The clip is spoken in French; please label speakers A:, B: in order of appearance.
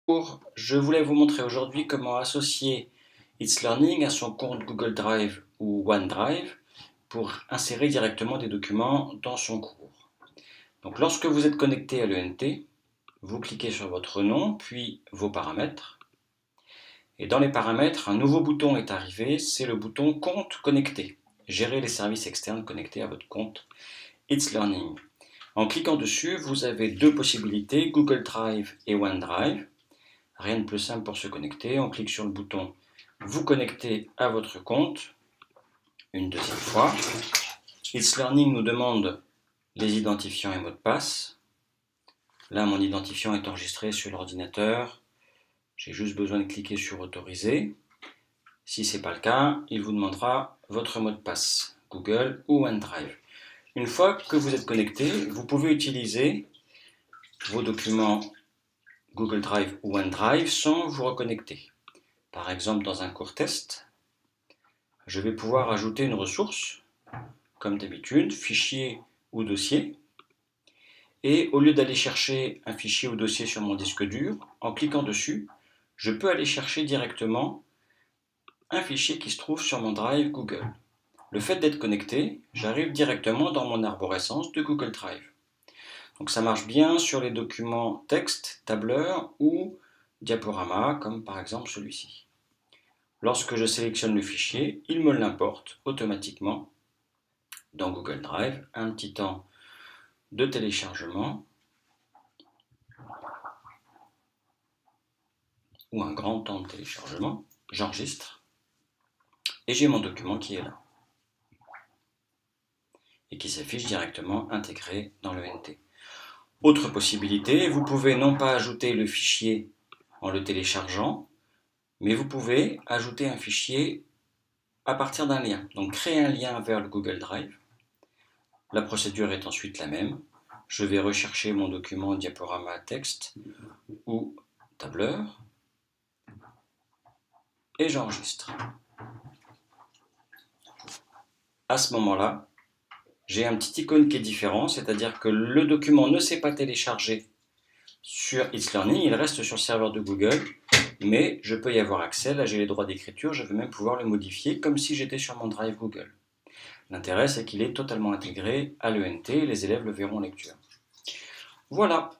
A: Je voulais vous montrer aujourd'hui comment associer It's Learning à son compte Google Drive ou OneDrive pour insérer directement des documents dans son cours. Donc lorsque vous êtes connecté à l'ENT, vous cliquez sur votre nom, puis vos paramètres. Et dans les paramètres, un nouveau bouton est arrivé, c'est le bouton Compte connecté. Gérer les services externes connectés à votre compte It's Learning. En cliquant dessus, vous avez deux possibilités, Google Drive et OneDrive. Rien de plus simple pour se connecter, on clique sur le bouton vous connecter à votre compte une deuxième fois. It's Learning nous demande les identifiants et mots de passe. Là, mon identifiant est enregistré sur l'ordinateur. J'ai juste besoin de cliquer sur autoriser. Si ce n'est pas le cas, il vous demandera votre mot de passe, Google ou OneDrive. Une fois que vous êtes connecté, vous pouvez utiliser vos documents Google Drive ou OneDrive sans vous reconnecter. Par exemple, dans un cours test, je vais pouvoir ajouter une ressource, comme d'habitude, fichier ou dossier. Et au lieu d'aller chercher un fichier ou dossier sur mon disque dur, en cliquant dessus, je peux aller chercher directement un fichier qui se trouve sur mon Drive Google. Le fait d'être connecté, j'arrive directement dans mon arborescence de Google Drive. Donc ça marche bien sur les documents texte, tableur ou diaporama, comme par exemple celui-ci. Lorsque je sélectionne le fichier, il me l'importe automatiquement dans Google Drive. Un petit temps de téléchargement ou un grand temps de téléchargement. J'enregistre et j'ai mon document qui est là et qui s'affiche directement intégré dans l'ENT. Autre possibilité, vous pouvez non pas ajouter le fichier en le téléchargeant, mais vous pouvez ajouter un fichier à partir d'un lien. Donc créer un lien vers le Google Drive. La procédure est ensuite la même. Je vais rechercher mon document diaporama texte ou tableur et j'enregistre. À ce moment-là, j'ai un petit icône qui est différent, c'est-à-dire que le document ne s'est pas téléchargé sur It's Learning, il reste sur le serveur de Google, mais je peux y avoir accès. Là, j'ai les droits d'écriture, je vais même pouvoir le modifier comme si j'étais sur mon Drive Google. L'intérêt, c'est qu'il est totalement intégré à l'ENT et les élèves le verront en lecture. Voilà.